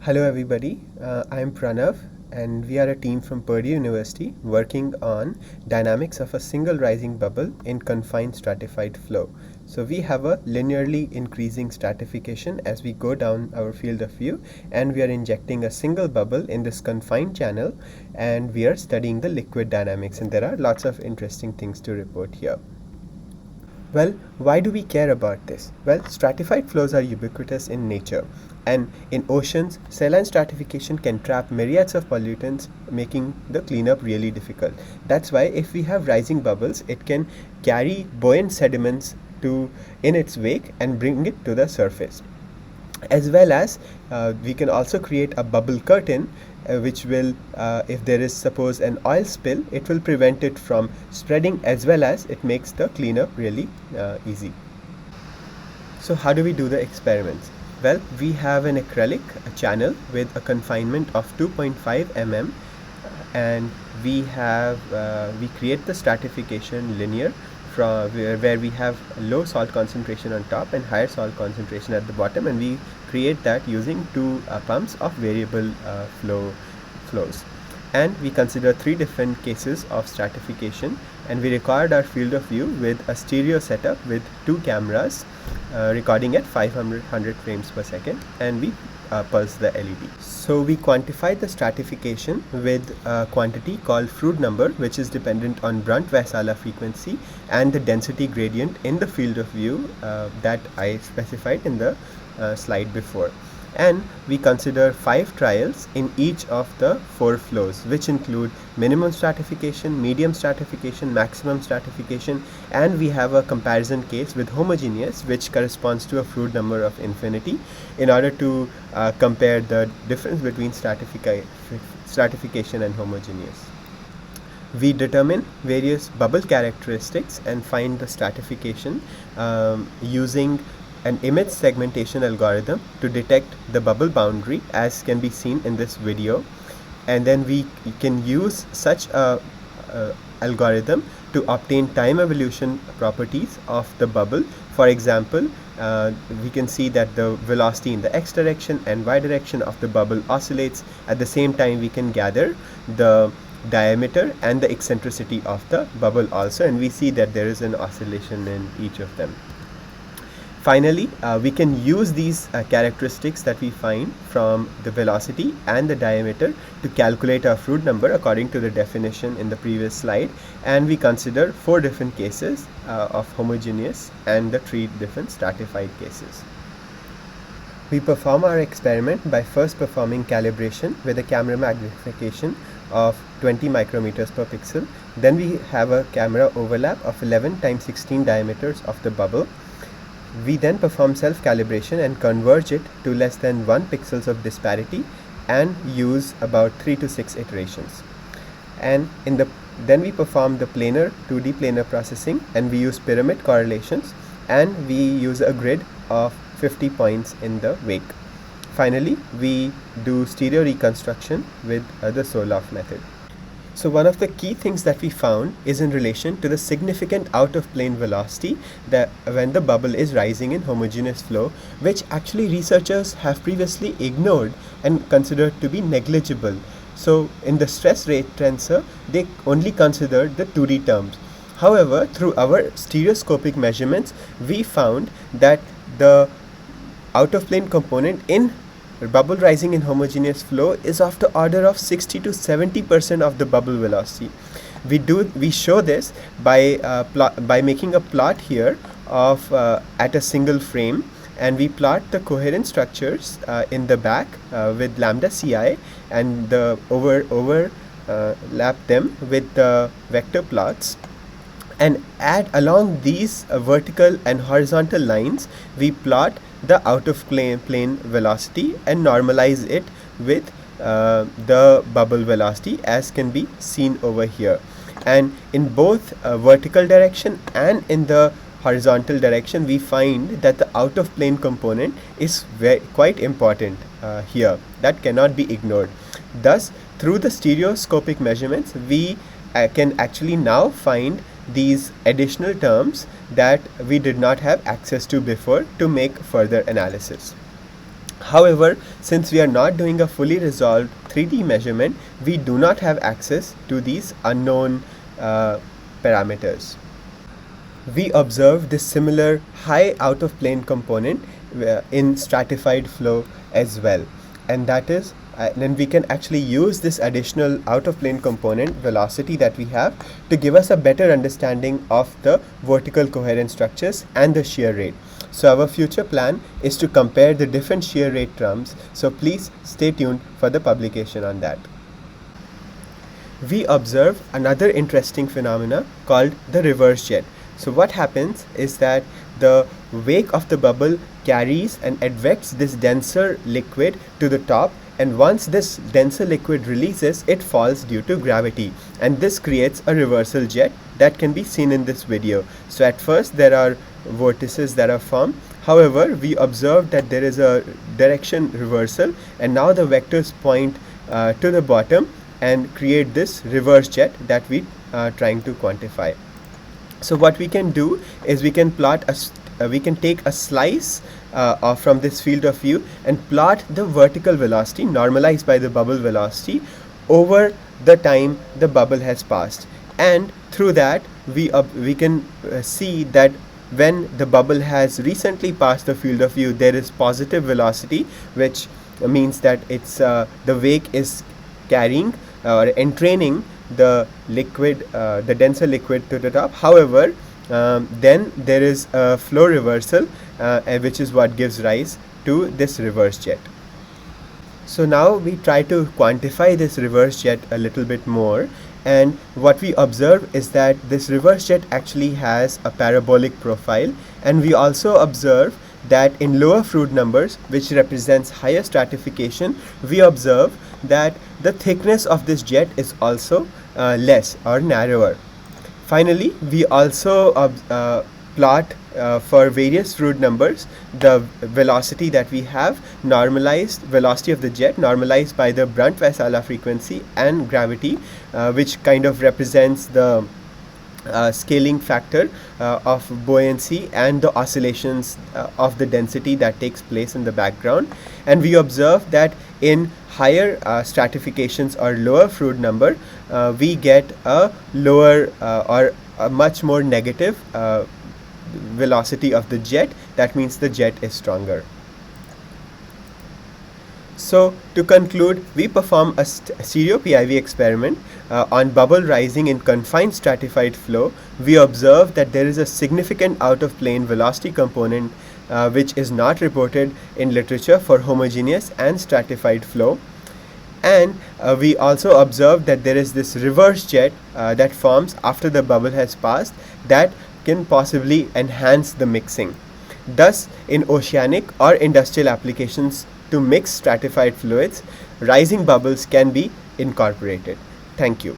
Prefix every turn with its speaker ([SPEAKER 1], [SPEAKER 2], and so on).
[SPEAKER 1] Hello everybody, I'm Pranav and we are a team from Purdue University working on dynamics of a single rising bubble in confined stratified flow. So we have a linearly increasing stratification as we go down our field of view, and we are injecting a single bubble in this confined channel, and we are studying the liquid dynamics, and there are lots of interesting things to report here. Well, why do we care about this? Well, stratified flows are ubiquitous in nature, and in oceans, saline stratification can trap myriads of pollutants, making the cleanup really difficult. That's why if we have rising bubbles, it can carry buoyant sediments in its wake and bring it to the surface. As well as we can also create a bubble curtain, which will, if there is suppose an oil spill, it will prevent it from spreading, as well as it makes the cleanup really easy. So how do we do the experiments? Well, we have an acrylic channel with a confinement of 2.5 mm, and we create the stratification linear from where we have low salt concentration on top and higher salt concentration at the bottom, and we create that using two pumps of variable flows. And we consider three different cases of stratification, and we record our field of view with a stereo setup with two cameras recording at 500 frames per second, and we pulse the LED. So we quantify the stratification with a quantity called Froude number, which is dependent on Brunt-Väisälä frequency and the density gradient in the field of view that I specified in the slide before. And we consider 5 trials in each of the 4 flows, which include minimum stratification, medium stratification, maximum stratification, and we have a comparison case with homogeneous, which corresponds to a Froude number of infinity, in order to compare the difference between stratification and homogeneous. We determine various bubble characteristics and find the stratification using an image segmentation algorithm to detect the bubble boundary, as can be seen in this video. And then we can use such a algorithm to obtain time evolution properties of the bubble. For example, we can see that the velocity in the x direction and y direction of the bubble oscillates. At the same time, we can gather the diameter and the eccentricity of the bubble also, and we see that there is an oscillation in each of them. Finally, we can use these characteristics that we find from the velocity and the diameter to calculate our Froude number according to the definition in the previous slide, and we consider 4 different cases of homogeneous and the 3 different stratified cases. We perform our experiment by first performing calibration with a camera magnification of 20 micrometers per pixel. Then we have a camera overlap of 11 times 16 diameters of the bubble. We then perform self-calibration and converge it to less than 1 pixels of disparity and use about 3 to 6 iterations. And then we perform the planar 2D planar processing, and we use pyramid correlations, and we use a grid of 50 points in the wake. Finally, we do stereo reconstruction with the Soloff method. So one of the key things that we found is in relation to the significant out-of-plane velocity that when the bubble is rising in homogeneous flow, which actually researchers have previously ignored and considered to be negligible. So in the stress rate tensor, they only considered the 2D terms. However, through our stereoscopic measurements, we found that the out-of-plane component in bubble rising in homogeneous flow is of the order of 60 to 70% of the bubble velocity. We show this by making a plot here of at a single frame, and we plot the coherent structures in the back with lambda ci, and overlap them with the vector plots, and add along these vertical and horizontal lines, we plot the out of plane velocity and normalize it with the bubble velocity, as can be seen over here. And in both vertical direction and in the horizontal direction, we find that the out of plane component is quite important here. That cannot be ignored. Thus, through the stereoscopic measurements, we can actually now find these additional terms that we did not have access to before to make further analysis. However, since we are not doing a fully resolved 3D measurement, we do not have access to these unknown parameters. We observe this similar high out of plane component in stratified flow as well, and that is then we can actually use this additional out of plane component velocity that we have to give us a better understanding of the vertical coherent structures and the shear rate. So our future plan is to compare the different shear rate terms, so please stay tuned for the publication on that. We observe another interesting phenomena called the reverse jet. So what happens is that the wake of the bubble carries and advects this denser liquid to the top, and once this denser liquid releases, it falls due to gravity, and this creates a reversal jet that can be seen in this video. So at first there are vortices that are formed. However, we observed that there is a direction reversal, and now the vectors point to the bottom and create this reverse jet that we are trying to quantify. So what we can do is we can plot we can take a slice from this field of view and plot the vertical velocity normalized by the bubble velocity over the time the bubble has passed, and through that we can see that when the bubble has recently passed the field of view, there is positive velocity, which means that it's the wake is carrying or entraining the liquid, the denser liquid to the top. However, then there is a flow reversal, which is what gives rise to this reverse jet. So now we try to quantify this reverse jet a little bit more, and what we observe is that this reverse jet actually has a parabolic profile, and we also observe that in lower Froude numbers, which represents higher stratification, we observe that the thickness of this jet is also less or narrower. Finally, we also plot for various Froude numbers the velocity that we have, normalized velocity of the jet normalized by the Brunt-Väisälä frequency and gravity, which kind of represents the scaling factor of buoyancy and the oscillations of the density that takes place in the background. And we observe that in higher stratifications or lower Froude number, we get a lower or a much more negative velocity of the jet. That means the jet is stronger. So to conclude, we perform a stereo PIV experiment on bubble rising in confined stratified flow. We observe that there is a significant out of plane velocity component which is not reported in literature for homogeneous and stratified flow. And we also observe that there is this reverse jet that forms after the bubble has passed that can possibly enhance the mixing. Thus, in oceanic or industrial applications to mix stratified fluids, rising bubbles can be incorporated. Thank you.